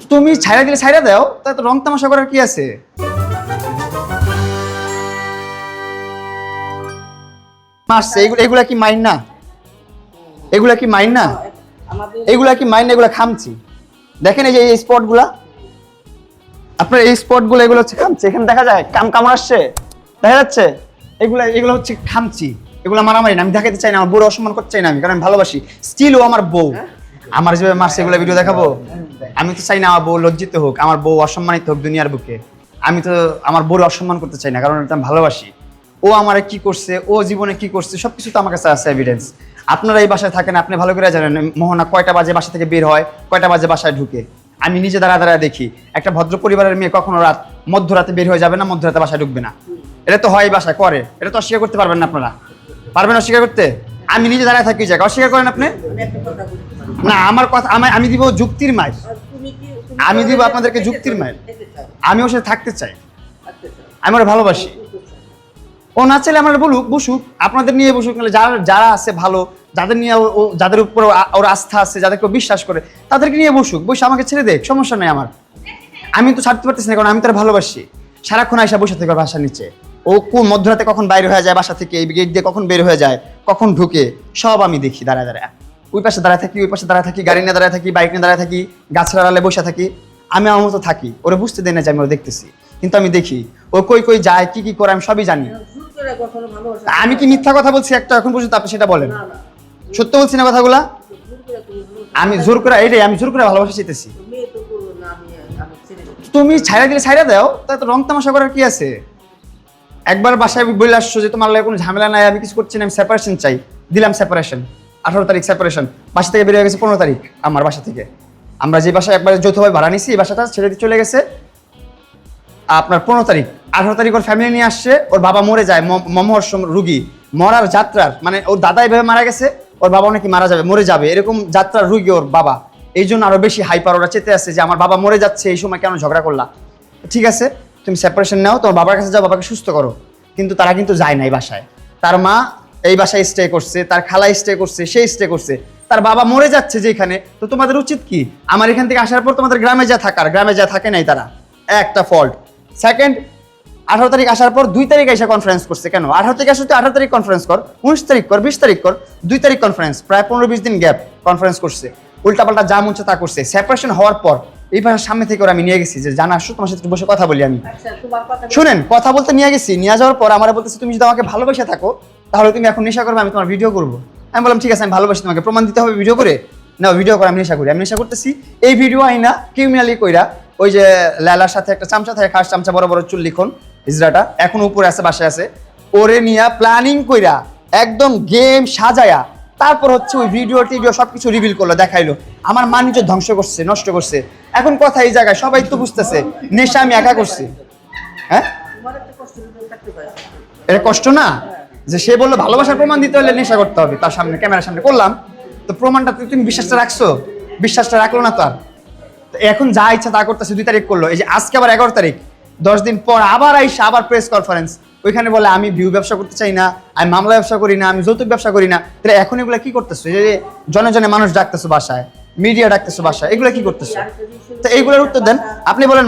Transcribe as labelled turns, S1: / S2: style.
S1: তুমি ছাইরা দিলে ছাইরা দাও, তা তো রং তামাশা করার কি আছে? মারছে এগুলা কি মাইন না? এগুলা কি মাইন না? এগুলা কি মাইন না? এগুলা খামচি। দেখেন এই যে এই স্পটগুলা, আপনার এই স্পটগুলো এগুলো হচ্ছে খামচি। এখানে দেখা যায় কামড় আসছে, দেখা যাচ্ছে? এগুলো হচ্ছে খামচি, এগুলো মারামারি না। আমি দেখাতে চাই না, আমার বউর অসম্মান করতে চাই না আমি, কারণ আমি ভালোবাসি। স্টিল ও আমার বউ, আমার যেভাবে মারছে এগুলো ভিডিও দেখাবো? আমি তো চাই না আমার বউ লজ্জিত হোক, আমার বউ অসম্মানিত হোক দুনিয়ার বুকে। আমি তো আমার বউর অসম্মান করতে চাই না, কারণ এটা আমি ভালোবাসি। ও আমারে কি করছে, ও জীবনে কি করছে, সবকিছু তো আমার কাছে আছে এভিডেন্স। আপনারা এই বাসায় থাকেন, আপনি ভালো করে জানেন মোহনা কয়টা বাজে বাসা থেকে বের হয়, কয়টা বাজে বাসায় ঢুকে। আমি নিজে দাঁড়া দাঁড়া দেখি একটা ভদ্র পরিবারের মেয়ে কখনো মধ্যরাতে বের হয়ে যাবে না, মধ্যরাতে বাসায় ঢুকবে না। এটা তো হয় বাসায় করে, এটা তো অস্বীকার করতে পারবেন না আপনারা। পারবেন অস্বীকার করতে? আমি নিজে দাঁড়ায় থাকি জায়গা, অস্বীকার করেন আপনি? না, আমার কথা আমি দিব যুক্তির মাইল, আমি দিব আপনাদেরকে যুক্তির মাইল। আমি ওর সাথে থাকতে চাই, আমি ওরা ভালোবাসি। ও না চাইলে আমরা বলুক, বসুক, আপনাদের নিয়ে বসুক। যারা আছে ভালো, যাদের নিয়ে যাদের উপর ওর আস্থা আছে, যাদেরকে বিশ্বাস করে, তাদেরকে নিয়ে বসুক, বসে আমাকে ছেড়ে দেখ, সমস্যা নেই আমার। আমি তো ছাড়তে পারতেছি না, কারণ আমি তার ভালোবাসি। সারাক্ষণ আইসা বসে থেকে বাসার নিচে, ও কোন মধ্যরাতে কখন বাইরে হয়ে যায় বাসা থেকে, এই গেট দিয়ে কখন বের হয়ে যায়, কখন ঢুকে, সব আমি দেখি দাঁড়ায় দাঁড়ায়। ওই পাশে দাঁড়ায় থাকি, ওই পাশে দাঁড়ায় থাকি, গাড়ি নিয়ে দাঁড়ায় থাকি, বাইক নিয়ে দাঁড়ায় থাকি, গাছের আড়ালে বসে থাকি। আমি আমার মতো থাকি, ওরা বুঝতে দেয় না যে আমি ওরা দেখতেছি, কিন্তু আমি দেখি ও কই কই যায়, কি কি করে, আমি সবই জানি। আমি কি মিথ্যা কথা বলছি একটা এখন পর্যন্ত? আপনি সেটা বলেন। সত্য বলছি না কথাগুলা? আমি জোর করে, এটাই আমি জোর করে ভালোবাসা চাইতেছি। তুমি ছাইরা দিলে ছাইরা দাও, তা তো রং তামাশা করার কি আছে? একবার বাসায় বলে আসছো যে তোমার লাগে কোনো ঝামেলা নাই, আমি কিছু করছি না, আমি সেপারেশন চাই, দিলাম সেপারেশন। 18 তারিখ সেপারেশন, বাসা থেকে বেরিয়ে গেছে 15 তারিখ। আমার বাসা থেকে, আমরা যে বাসায় একবার যৌথভাবে ভাড়া নিছি, এই বাসাটা ছেড়ে দিয়ে চলে গেছে আপনার 15 তারিখ। 18 তারিখ ওর ফ্যামিলি নিয়ে আসছে, ওর বাবা মরে যায়, মমহর্ষ রুগী, মরার যাত্রার, মানে ওর দাদা এভাবে মারা গেছে, ওর বাবা নাকি মারা যাবে, মরে যাবে, এরকম যাত্রার রুগী ওর বাবা। এই জন্য আরো বেশি হাইপার, ওরা চেতে আছে যে আমার বাবা মরে যাচ্ছে, এই সময় কেন ঝগড়া করলা? ঠিক আছে, তুমি সেপারেশন নাও, তোমার বাবার কাছে যাও, বাবাকে সুস্থ করো। কিন্তু তারা কিন্তু যায় নাই বাসায়। তার মা এই বাসায় স্টে করছে, তার খালা স্টে করছে, সে স্টে করছে, তার বাবা মরে যাচ্ছে যেখানে। তো তোমাদের উচিত কি, আমার এখান থেকে আসার পর তোমাদের গ্রামে যা থাকার, গ্রামে যা থাকে নাই তারা, একটা ফল্ট। সেকেন্ড, 18 তারিখ আসার পর 2 তারিখ এসে কনফারেন্স করছে কেন? 18 তারিখ আসতে 18 তারিখ কনফারেন্স কর, 19 তারিখ কর, 20 তারিখ কর, 2 তারিখ কনফারেন্স, প্রায় 15-20 দিন গ্যাপ কনফারেন্স করছে। উল্টাপাল্টা যা মন তা করছে। সেপারেশন হওয়ার পর এই ভাষার সামনে থেকে ওরা আমি নিয়ে গেছি যে জানা আসো, তোমার সাথে বসে কথা বলি। আমি শুনেন, কথা বলতে নিয়ে গেছি, নিয়ে যাওয়ার পর আমার বলতেছে তুমি যদি আমাকে ভালোবেসে থাকো তাহলে তুমি এখন নেশা করবে, আমি তোমার ভিডিও করবো। আমি বললাম ঠিক আছে, আমি ভালোবাসি, তোমাকে প্রমাণ দিতে হবে ভিডিও করে। না, ভিডিও করে আমি নেশা করি, আমি নেশা করতেছি। এই ভিডিও আইনা ক্রিমিনালি কইরা ওই যে লালার সাথে একটা চামচা থাকে, খাস চামচা, বড় বড় চুল লিখন হিজড়াটা এখন উপরে আছে, বাসায় আছে, ওরে নিয়া প্ল্যানিং কইরা একদম গেম সাজায়া তারপর হচ্ছে ওই ভিডিও টিডিও সবকিছু রিভিল করলো, দেখাইলো। আমার মান ইজ্জত ধ্বংস করছে, নষ্ট করছে। এখন কথা এই জায়গায় সবাই তো বুঝতেছে নেশা আমি একা করছি। হ্যাঁ, এটা কষ্ট না? যে সে বললো ভালোবাসার প্রমাণ দিতে হলে নেশা করতে হবে, তার সামনে ক্যামেরার সামনে করলাম, তো প্রমাণটা তুমি বিশ্বাসটা রাখছো? বিশ্বাসটা রাখলো না তো। আর এখন যা ইচ্ছা তা করতেছে। 2 তারিখ করলো, এই যে আজকে আবার 11 তারিখ, 10 দিন পর আবার আইসা আবার প্রেস কনফারেন্স, ওইখানে বলে আমি ভিউ ব্যবসা করতে চাই না, আমি মামলা ব্যবসা করি না, আমি যৌতুক ব্যবসা করি না। তাহলে এখন এগুলা কি করতেছো? যে জনে জনে মানুষ ডাকতেছো বাসায়, মিডিয়া ডাকতেছো বাসায়, এগুলা কি করতেছো? তো এইগুলোর উত্তর দেন। আপনি বলেন